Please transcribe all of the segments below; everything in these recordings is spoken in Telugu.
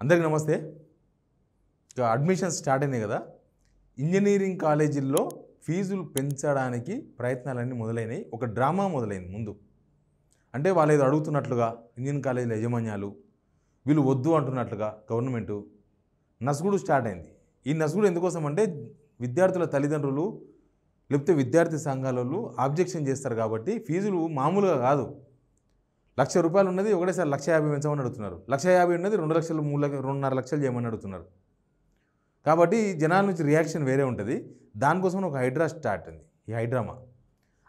అందరికీ నమస్తే. ఇక అడ్మిషన్ స్టార్ట్ అయినాయి కదా. ఇంజనీరింగ్ కాలేజీల్లో ఫీజులు పెంచడానికి ప్రయత్నాలన్నీ మొదలైనవి. ఒక డ్రామా మొదలైంది ముందు. అంటే వాళ్ళు ఏదో అడుగుతున్నట్లుగా ఇంజనీరింగ్ కాలేజీల యాజమాన్యాలు వీళ్ళు వద్దు అంటున్నట్లుగా గవర్నమెంటు నసుగుడు స్టార్ట్ అయింది. ఈ నసుగుడు ఎందుకోసం అంటే విద్యార్థుల తల్లిదండ్రులు లేకపోతే విద్యార్థి సంఘాలలో ఆబ్జెక్షన్ చేస్తారు కాబట్టి ఫీజులు మామూలుగా కాదు. ₹1,00,000 ఉన్నది ఒకటేసారి 1,50,000 పెంచమని అడుగుతున్నారు. 1,50,000 ఉన్నది 2 లక్షలు 2.5 లక్షలు చేయమని అడుగుతున్నారు. కాబట్టి జనాల నుంచి రియాక్షన్ వేరే ఉంటుంది. దానికోసం ఒక హైడ్రా స్టార్ట్ అయింది. ఈ హైడ్రామా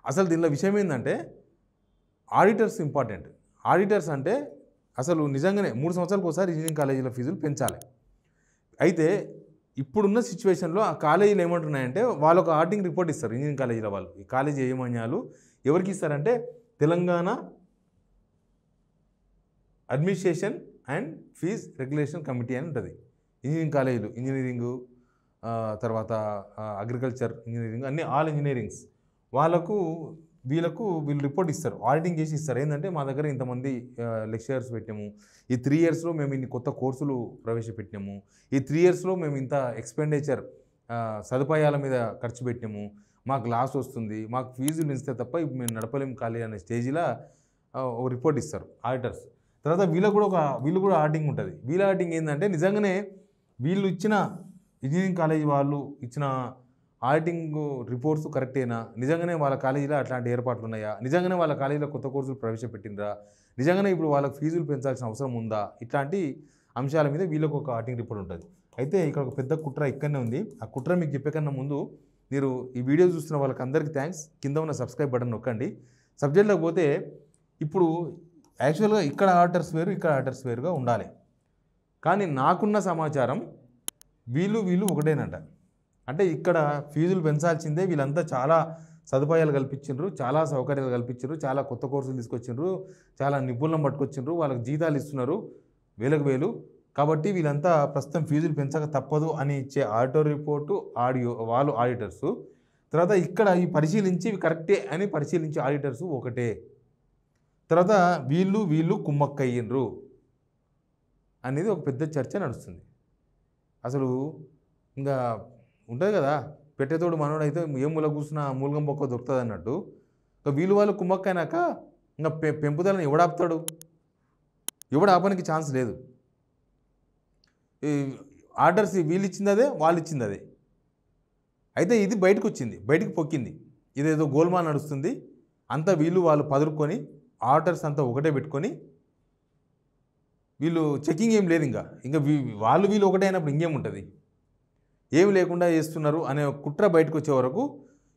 అసలు దీనిలో విషయం ఏంటంటే ఆడిటర్స్ ఇంపార్టెంట్. ఆడిటర్స్ అంటే అసలు నిజంగానే 3 సంవత్సరాలకు ఒకసారి ఇంజనీరింగ్ కాలేజీల ఫీజులు పెంచాలి. అయితే ఇప్పుడున్న సిచ్యువేషన్లో ఆ కాలేజీలు ఏమంటున్నాయంటే వాళ్ళు ఒక ఆడిటింగ్ రిపోర్ట్ ఇస్తారు. ఇంజనీరింగ్ కాలేజీల వాళ్ళు ఈ కాలేజీ యాజమాన్యాలు ఎవరికి ఇస్తారంటే Telangana administration and fees regulation committee అని ఉంటుంది. ఇంజనీరింగ్ కాలేజీలు ఇంజనీరింగు తర్వాత అగ్రికల్చర్ ఇంజనీరింగ్ అన్ని ఆల్ ఇంజనీరింగ్స్ వీళ్ళు రిపోర్ట్ ఇస్తారు. ఆడిటింగ్ చేసి ఇస్తారు. ఏంటంటే మా దగ్గర ఇంతమంది లెక్చరర్స్ పెట్టాము, ఈ 3 ఇయర్స్లో మేము ఇన్ని కొత్త కోర్సులు ప్రవేశపెట్టినాము, ఈ 3 ఇయర్స్లో మేము ఇంత ఎక్స్పెండిచర్ సదుపాయాల మీద ఖర్చు పెట్టినాము, మాకు లాస్ వస్తుంది, మాకు ఫీజులు ఇస్తే తప్ప మేము నడపలేము కాలేజీ అనే స్టేజ్లో ఒక రిపోర్ట్ ఇస్తారు ఆడిటర్స్. తర్వాత వీళ్ళు కూడా ఆడిటింగ్ ఉంటుంది. వీళ్ళ ఆడిటింగ్ ఏంటంటే నిజంగానే వీళ్ళు ఇచ్చిన ఇంజనీరింగ్ కాలేజీ వాళ్ళు ఇచ్చిన ఆడిటింగ్ రిపోర్ట్స్ కరెక్టేనా, నిజంగానే వాళ్ళ కాలేజీలో అట్లాంటి ఏర్పాట్లు ఉన్నాయా, నిజంగానే వాళ్ళ కాలేజీలో కొత్త కోర్సులు ప్రవేశపెట్టినరా, నిజంగానే ఇప్పుడు వాళ్ళకి ఫీజులు పెంచాల్సిన అవసరం ఉందా, ఇట్లాంటి అంశాల మీద వీళ్ళకు ఒక ఆడిటింగ్ రిపోర్ట్ ఉంటుంది. అయితే ఇక్కడ ఒక పెద్ద కుట్ర ఇక్కడనే ఉంది. ఆ కుట్ర మీకు చెప్పే కన్నా ముందు మీరు ఈ వీడియో చూస్తున్న వాళ్ళకి అందరికీ థ్యాంక్స్. కింద ఉన్న సబ్స్క్రైబ్ బటన్ నొక్కండి. సబ్జెక్ట్లోకి పోతే ఇప్పుడు యాక్చువల్గా ఇక్కడ ఆడిటర్స్ వేరు, ఇక్కడ ఆడిటర్స్ వేరుగా ఉండాలి. కానీ నాకున్న సమాచారం వీళ్ళు ఒకటేనట. అంటే ఇక్కడ ఫీజులు పెంచాల్సిందే. వీళ్ళంతా చాలా సదుపాయాలు కల్పించారు, చాలా సౌకర్యాలు కల్పించారు, చాలా కొత్త కోర్సులు తీసుకొచ్చిండ్రు, చాలా నిపుణులను పట్టుకొచ్చిండ్రు, వాళ్ళకి జీతాలు ఇస్తున్నారు వేలకు వేలు. కాబట్టి వీళ్ళంతా ప్రస్తుతం ఫీజులు పెంచక తప్పదు అని ఇచ్చే ఆడిటర్ రిపోర్టు వాళ్ళు ఆడిటర్సు. తర్వాత ఇక్కడ ఈ పరిశీలించి ఇవి కరెక్టే అని పరిశీలించే ఆడిటర్సు ఒకటే. తర్వాత వీళ్ళు కుమ్మక్కయ్యిండ్రు అనేది ఒక పెద్ద చర్చ నడుస్తుంది. అసలు ఇంకా ఉంటుంది కదా, పెట్టేతోడు మనోడైతే ఏం మూల కూర్చున్నా మూలగం పొక్క దొరుకుతుంది అన్నట్టు. ఇంకా వాళ్ళు కుమ్మక్కైనాక ఇంకా పెంపుదలను ఎవడాపుతాడు? ఎవడు ఆపడానికి ఛాన్స్ లేదు. ఈ ఆర్డర్స్ వీళ్ళు ఇచ్చింది అదే, వాళ్ళు ఇచ్చింది అదే. అయితే ఇది బయటకు పొక్కింది. ఇదేదో గోల్మాల్ నడుస్తుంది. అంతా వాళ్ళు పదురుకొని ఆర్డర్స్ అంతా ఒకటే పెట్టుకొని వీళ్ళు చెకింగ్ ఏం లేదు. ఇంకా వీళ్ళు ఒకటే అయినప్పుడు ఇంకేముంటుంది, ఏమి లేకుండా చేస్తున్నారు అనే కుట్ర బయటకు వచ్చే వరకు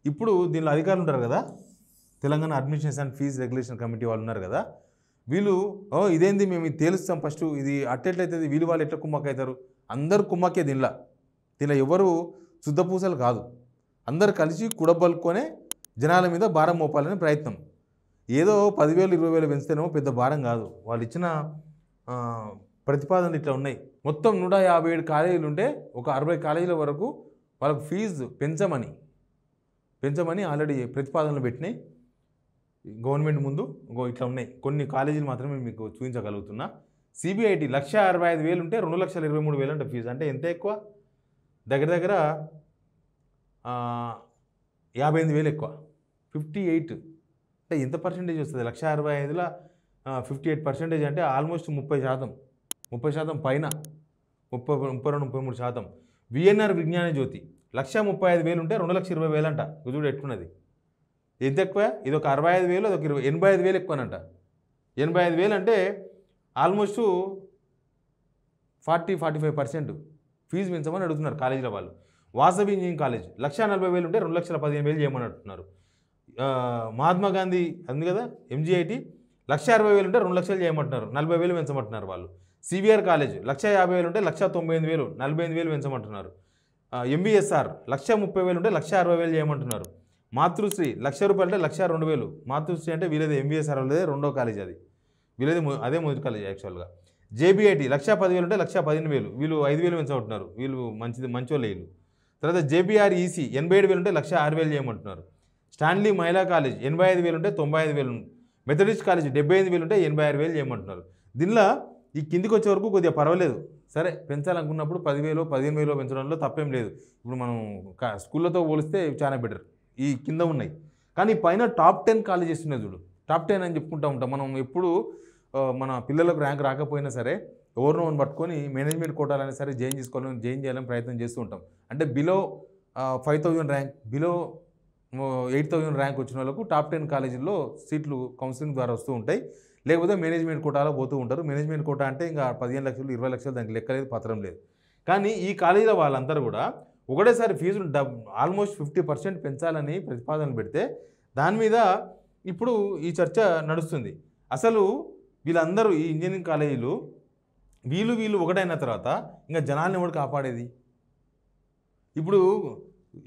ఇప్పుడు దీనిలో అధికారులు ఉంటారు కదా, Telangana administration and fees regulation committee వాళ్ళు ఉన్నారు కదా, వీళ్ళు ఇదేంది మేము ఇది తేలుస్తాం, ఫస్ట్ ఇది అట్టెట్లయితే వాళ్ళు ఎట్లా కుమ్మక్క అవుతారు, అందరూ కుమ్మక్కే. దీనిలో ఎవరు శుద్ధపూసలు కాదు, అందరు కలిసి కుడబలుకొనే జనాల మీద భారం మోపాలనే ప్రయత్నం. ఏదో 10,000 20,000 పెంచితేనేమో పెద్ద భారం కాదు. వాళ్ళు ఇచ్చిన ప్రతిపాదనలు ఇట్లా ఉన్నాయి. మొత్తం 157 కాలేజీలు ఉంటే ఒక 60 కాలేజీల వరకు వాళ్ళకు ఫీజు పెంచమని ఆల్రెడీ ప్రతిపాదనలు పెట్టినాయి గవర్నమెంట్ ముందు. ఇట్లా ఉన్నాయి. కొన్ని కాలేజీలు మాత్రమే మీకు చూపించగలుగుతున్నా. సిబిఐటి 1,65,000 ఉంటే 2,23,000 అంటే ఫీజు. అంటే ఎంత ఎక్కువ? దగ్గర 58,000 ఎక్కువ, 58. అంటే ఎంత పర్సెంటేజ్ వస్తుంది? 1,65,000లో 58% అంటే ఆల్మోస్ట్ 30% పైన, 32-33%. విఎన్ఆర్ విజ్ఞాన జ్యోతి 1,35,000 ఉంటే 2,20,000 అంట. చూడు ఎట్లున్నది, ఎంత ఎక్కువ? ఇది ఒక 65,000, అదొక 85,000 ఎక్కువనంట. 85,000 అంటే ఆల్మోస్ట్ 40-45% ఫీజు పెంచమని అడుగుతున్నారు కాలేజీల వాళ్ళు. వాసవి ఇంజనీరింగ్ కాలేజ్ 1,40,000 ఉంటే 2,15,000 చేయమని అంటున్నారు. మహాత్మా గాంధీ అంది కదా ఎంజీఐటి 1,60,000 ఉంటే 2 లక్షలు చేయమంటున్నారు, 40,000 పెంచమంటున్నారు వాళ్ళు. సివిఆర్ కాలేజ్ 1,50,000 ఉంటే 1,98,000, 45,000 పెంచమంటున్నారు. ఎంబీఎస్ఆర్ 1,30,000 ఉంటే 1,60,000 చేయమంటున్నారు. మాతృశ్రీ ₹1,00,000 అంటే 1,02,000. మాతృశ్రీ అంటే వీళ్ళది ఎంబీఎస్ఆర్ వాళ్ళదే రెండో కాలేజ్, అది వీళ్ళది అదే మొదటి కాలేజ్ యాక్చువల్గా. జేబీఐటి 1,10,000 ఉంటే 1,15,000, వీళ్ళు 5,000 పెంచమంటున్నారు. వీళ్ళు మంచోళ్ళే వీళ్ళు. తర్వాత జేబీఆర్ఈసీ 87,000 ఉంటే 1,06,000 చేయమంటున్నారు. స్టాన్లీ మహిళా కాలేజ్ 85,000 ఉంటే 95,000. మెథడిస్ట్ కాలేజ్ 75,000 ఉంటే 86,000 చేయమంటున్నారు. దీనిలో ఈ కిందికి వచ్చే వరకు కొద్దిగా పర్వాలేదు, సరే పెంచాలనుకున్నప్పుడు 10,000 15,000 పెంచడంలో తప్పేం లేదు. ఇప్పుడు మనం స్కూళ్ళతో పోలిస్తే చాలా బెటర్ ఈ కింద ఉన్నాయి. కానీ పైన టాప్ 10 కాలేజెస్ ఉన్నాయి చూడు, టాప్ 10 అని చెప్పుకుంటూ ఉంటాం మనం. ఎప్పుడు మన పిల్లలకు ర్యాంక్ రాకపోయినా సరే ఎవరినో పట్టుకొని మేనేజ్మెంట్ కోటాలైనా సరే జాయిన్ చేయాలని ప్రయత్నం చేస్తూ ఉంటాం. అంటే బిలో 5,000 ర్యాంక్, బిలో 8,000 ర్యాంక్ వచ్చిన వాళ్ళకు టాప్ 10 కాలేజీల్లో సీట్లు కౌన్సిలింగ్ ద్వారా వస్తూ ఉంటాయి. లేకపోతే మేనేజ్మెంట్ కోటాలో పోతూ ఉంటారు. మేనేజ్మెంట్ కోటా అంటే ఇంకా 15 లక్షలు 20 లక్షలు దానికి లెక్కలేదు, పత్రం లేదు. కానీ ఈ కాలేజీలో వాళ్ళందరూ కూడా ఒకటేసారి ఫీజులు ఆల్మోస్ట్ 50% పెంచాలని ప్రతిపాదనలు పెడితే దాని మీద ఇప్పుడు ఈ చర్చ నడుస్తుంది. అసలు వీళ్ళందరూ ఈ ఇంజనీరింగ్ కాలేజీలు వీళ్ళు ఒకటైన తర్వాత ఇంకా జనాల్ని ఎవరు కాపాడేది? ఇప్పుడు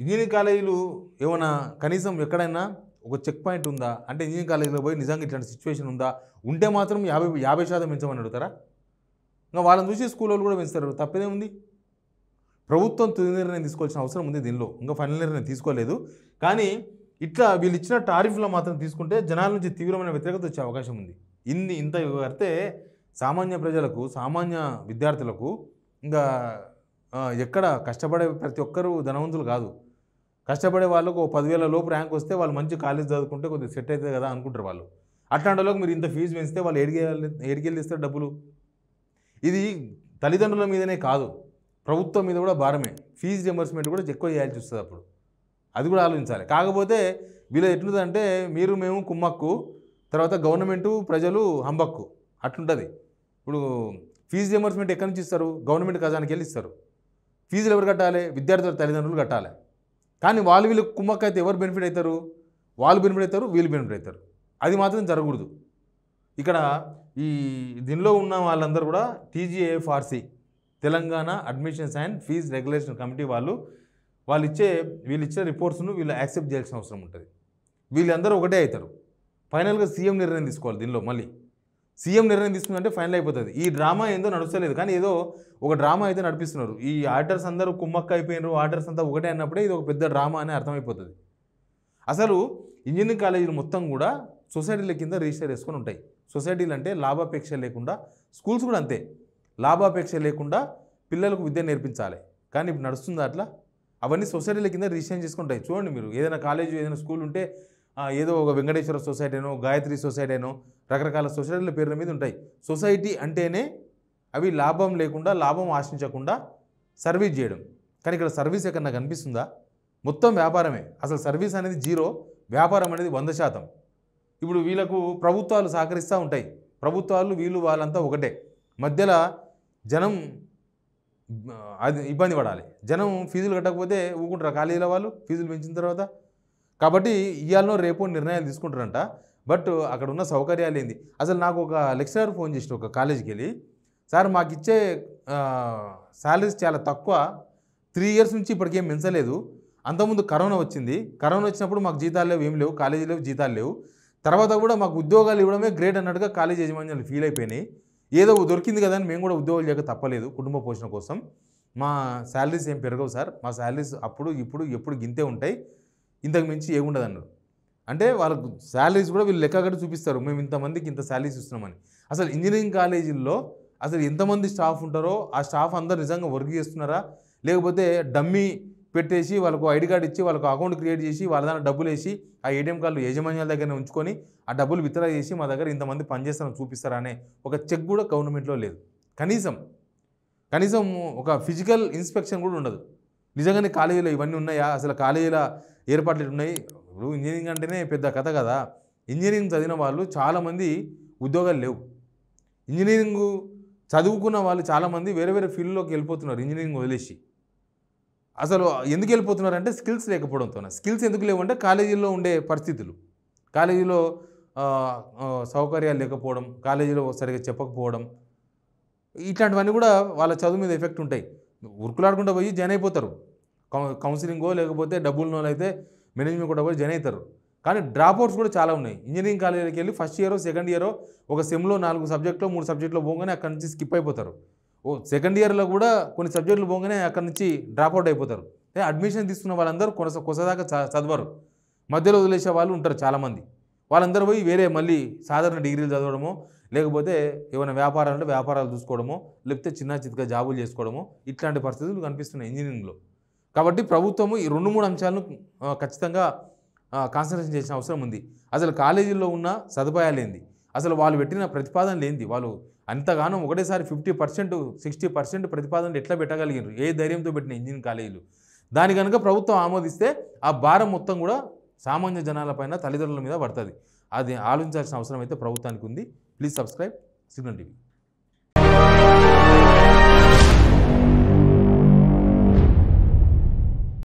ఇంజనీరింగ్ కాలేజీలు ఏమైనా కనీసం ఎక్కడైనా ఒక చెక్ పాయింట్ ఉందా? అంటే ఇంజనీరింగ్ కాలేజీలో పోయి నిజంగా ఇట్లాంటి సిచ్యువేషన్ ఉందా? ఉంటే మాత్రం 50% పెంచమని అడుగుతారా? ఇంకా వాళ్ళని చూసి స్కూల్ వాళ్ళు కూడా పెంచుతారు, తప్పేదే ఉంది. ప్రభుత్వం తుది నిర్ణయం తీసుకోవాల్సిన అవసరం ఉంది దీనిలో, ఇంకా ఫైనల్ నిర్ణయం తీసుకోలేదు. కానీ ఇట్లా వీళ్ళు ఇచ్చిన టారిఫ్లో మాత్రం తీసుకుంటే జనాల నుంచి తీవ్రమైన వ్యతిరేకత వచ్చే అవకాశం ఉంది. ఇంత కడితే సామాన్య ప్రజలకు, సామాన్య విద్యార్థులకు ఇంకా ఎక్కడ కష్టపడే ప్రతి ఒక్కరూ ధనవంతులు కాదు. కష్టపడే వాళ్ళకు 10,000 లోపు ర్యాంక్ వస్తే వాళ్ళు మంచి కాలేజ్ చదువుకుంటే కొద్దిగా సెట్ అవుతుంది కదా అనుకుంటారు వాళ్ళు. అట్లాంటి వాళ్ళకి మీరు ఇంత ఫీజు పెంచితే వాళ్ళు ఏడికెళ్ళి ఇస్తారు డబ్బులు? ఇది తల్లిదండ్రుల మీదనే కాదు, ప్రభుత్వం మీద కూడా భారమే. ఫీజు రియంబర్స్మెంట్ కూడా ఎక్కువ చేయాల్సి వస్తుంది అప్పుడు, అది కూడా ఆలోచించాలి. కాకపోతే వీళ్ళు ఎట్లుంటుందంటే మీరు మేము కుమ్మక్కు, తర్వాత గవర్నమెంటు ప్రజలు హంబక్కు అట్లుంటుంది. ఇప్పుడు ఫీజు రియంబర్స్మెంట్ ఎక్కడి నుంచి ఇస్తారు? గవర్నమెంట్ ఖజానాకి వెళ్ళి ఇస్తారు. ఫీజులు ఎవరు కట్టాలి? విద్యార్థుల తల్లిదండ్రులు కట్టాలి. కానీ వీళ్ళు కుమ్మక్క అయితే ఎవరు బెనిఫిట్ అవుతారు? వాళ్ళు బెనిఫిట్ అవుతారు, వీళ్ళు బెనిఫిట్ అవుతారు. అది మాత్రం జరగకూడదు. ఇక్కడ ఈ దీనిలో ఉన్న వాళ్ళందరూ కూడా TGAFRC, Telangana admissions and fees regulation committee వీళ్ళు ఇచ్చే రిపోర్ట్స్ను వీళ్ళు యాక్సెప్ట్ చేయాల్సిన అవసరం ఉంటుంది. వీళ్ళందరూ ఒకటే అవుతారు. ఫైనల్గా సీఎం నిర్ణయం తీసుకోవాలి. దీనిలో మళ్ళీ సీఎం నిర్ణయం తీసుకుందంటే ఫైనల్ అయిపోతుంది. ఈ డ్రామా ఏందో నడుస్తలేదు, కానీ ఏదో ఒక డ్రామా అయితే నడిపిస్తున్నారు. ఈ ఆర్డర్స్ అందరూ కుమ్మక్క అయిపోయినారు, ఆర్డర్స్ అంతా ఒకటే అన్నప్పుడే ఇది ఒక పెద్ద డ్రామా అని అర్థమైపోతుంది. అసలు ఇంజనీరింగ్ కాలేజీలు మొత్తం కూడా సొసైటీల కింద రిజిస్టర్ చేసుకొని ఉంటాయి. సొసైటీలు అంటే లాభాపేక్ష లేకుండా, స్కూల్స్ కూడా అంతే, లాభాపేక్ష లేకుండా పిల్లలకు విద్య నేర్పించాలి. కానీ ఇప్పుడు నడుస్తుంది అట్లా? అవన్నీ సొసైటీల కింద రిజిస్ట్రేషన్ చేసుకుంటాయి. చూడండి మీరు, ఏదైనా కాలేజ్ ఏదైనా స్కూల్ ఉంటే ఏదో ఒక వెంకటేశ్వర సొసైటీ అనో, గాయత్రి సొసైటీ అనో, రకరకాల సొసైటీల పేర్ల మీద ఉంటాయి. సొసైటీ అంటేనే అవి లాభం లేకుండా, లాభం ఆశించకుండా సర్వీస్ చేయడం. కానీ ఇక్కడ సర్వీస్ ఎక్కడ నాకు అనిపిస్తుందా? మొత్తం వ్యాపారమే. అసలు సర్వీస్ అనేది 0, వ్యాపారం అనేది 100%. ఇప్పుడు వీళ్ళకు ప్రభుత్వాలు సహకరిస్తూ ఉంటాయి. ప్రభుత్వాలు వాళ్ళంతా ఒకటే. మధ్యలో జనం అది ఇబ్బంది పడాలి. జనం ఫీజులు కట్టకపోతే ఊకుంటారు కాలేజీల వాళ్ళు ఫీజులు పెంచిన తర్వాత. కాబట్టి ఇవాళ రేపు నిర్ణయాలు తీసుకుంటారంట. బట్ అక్కడ ఉన్న సౌకర్యాలు ఏంది? అసలు నాకు ఒక లెక్చరర్ ఫోన్ చేసిన ఒక కాలేజీకి వెళ్ళి, సార్ మాకు ఇచ్చే శాలరీస్ చాలా తక్కువ, 3 ఇయర్స్ నుంచి ఇప్పటికేం పెంచలేదు. అంతకుముందు కరోనా వచ్చింది, కరోనా వచ్చినప్పుడు మాకు జీతాలు లేవు, ఏం లేవు, కాలేజీ లేవు, జీతాలు లేవు. తర్వాత కూడా మాకు ఉద్యోగాలు ఇవ్వడమే గ్రేట్ అన్నట్టుగా కాలేజీ యజమాన్యాలు ఫీల్ అయిపోయినాయి. ఏదో దొరికింది కదా అని మేము కూడా ఉద్యోగాలు చేయక తప్పలేదు కుటుంబ పోషణ కోసం. మా శాలరీస్ ఏం పెరగవు సార్, మా శాలరీస్ అప్పుడు ఇప్పుడు ఎప్పుడు గింతే ఉంటాయి, ఇంతకు మించి ఏముండదు అన్నారు. అంటే వాళ్ళకు శాలరీస్ కూడా వీళ్ళు లెక్క కట్టి చూపిస్తారు, మేము ఇంతమందికి ఇంత శాలరీస్ ఇస్తున్నామని. అసలు ఇంజనీరింగ్ కాలేజీల్లో అసలు ఎంతమంది స్టాఫ్ ఉంటారో ఆ స్టాఫ్ అందరూ నిజంగా వర్క్ చేస్తున్నారా, లేకపోతే డమ్మీ పెట్టేసి వాళ్ళకు ఐడి కార్డు ఇచ్చి వాళ్ళకు అకౌంట్ క్రియేట్ చేసి వాళ్ళ దాన్ని డబ్బులు వేసి ఆ ATM కార్డులు యజమాన్యాల దగ్గర ఉంచుకొని ఆ డబ్బులు విత్డ్రా చేసి మా దగ్గర ఇంతమంది పనిచేస్తారని చూపిస్తారా అనే ఒక చెక్ కూడా గవర్నమెంట్లో లేదు. కనీసం ఒక ఫిజికల్ ఇన్స్పెక్షన్ కూడా ఉండదు. నిజంగానే కాలేజీలో ఇవన్నీ ఉన్నాయా? అసలు కాలేజీల ఏర్పాట్లు ఉన్నాయి? ఇప్పుడు ఇంజనీరింగ్ అంటేనే పెద్ద కథ కదా. ఇంజనీరింగ్ చదివిన వాళ్ళు చాలామంది ఉద్యోగాలు లేవు. ఇంజనీరింగ్ చదువుకున్న వాళ్ళు చాలామంది వేరే వేరే ఫీల్డ్లోకి వెళ్ళిపోతున్నారు ఇంజనీరింగ్ వదిలేసి. అసలు ఎందుకు వెళ్ళిపోతున్నారంటే స్కిల్స్ లేకపోవడంతో. స్కిల్స్ ఎందుకు లేవంటే కాలేజీల్లో ఉండే పరిస్థితులు, కాలేజీలో సౌకర్యాలు లేకపోవడం, కాలేజీలో సరిగ్గా చెప్పకపోవడం, ఇట్లాంటివన్నీ కూడా వాళ్ళ చదువు మీద ఎఫెక్ట్ ఉంటాయి. ఉరుకులాడకుండా పోయి జాయిన్ అయిపోతారు, కౌన్సిలింగో లేకపోతే డబ్బులనో అయితే మేనేజ్మెంట్ కూడా పోయి జాయిన్ అవుతారు. కానీ డ్రాప్అవుట్స్ కూడా చాలా ఉన్నాయి. ఇంజనీరింగ్ కాలేజీకి వెళ్ళి ఫస్ట్ ఇయరో సెకండ్ ఇయరో ఒక సెమ్లో 4 సబ్జెక్టులో 3 సబ్జెక్టులో పోగానే అక్కడి నుంచి స్కిప్ అయిపోతారు. సెకండ్ ఇయర్లో కూడా కొన్ని సబ్జెక్టులు పోగానే అక్కడి నుంచి డ్రాప్అవుట్ అయిపోతారు. అడ్మిషన్ తీసుకున్న వాళ్ళందరూ కొసదాకా చదవరు, మధ్యలో వదిలేసే వాళ్ళు ఉంటారు చాలామంది. వాళ్ళందరూ పోయి వేరే మళ్ళీ సాధారణ డిగ్రీలు చదవడమో లేకపోతే ఏమైనా వ్యాపారాలు వ్యాపారాలు చూసుకోవడమో, లేకపోతే చిన్న చితక జాబులు చేసుకోవడమో ఇట్లాంటి పరిస్థితులు కనిపిస్తున్నాయి ఇంజనీరింగ్లో. కాబట్టి ప్రభుత్వము ఈ 2-3 అంశాలను ఖచ్చితంగా కాన్సన్ట్రేషన్ చేసిన అవసరం ఉంది. అసలు కాలేజీల్లో ఉన్న సదుపాయాలేంది, అసలు వాళ్ళు పెట్టిన ప్రతిపాదనలు ఏంది, వాళ్ళు అంతగానో ఒకటేసారి 50%, 60% ప్రతిపాదనలు ఎట్లా పెట్టగలిగారు, ఏ ధైర్యంతో పెట్టిన ఇంజనీరింగ్ కాలేజీలు. దాని కనుక ప్రభుత్వం ఆమోదిస్తే ఆ భారం మొత్తం కూడా సామాన్య జనాలపైన, తల్లిదండ్రుల మీద పడుతుంది. అది ఆలోచించాల్సిన అవసరం అయితే ప్రభుత్వానికి ఉంది. Please subscribe signal TV.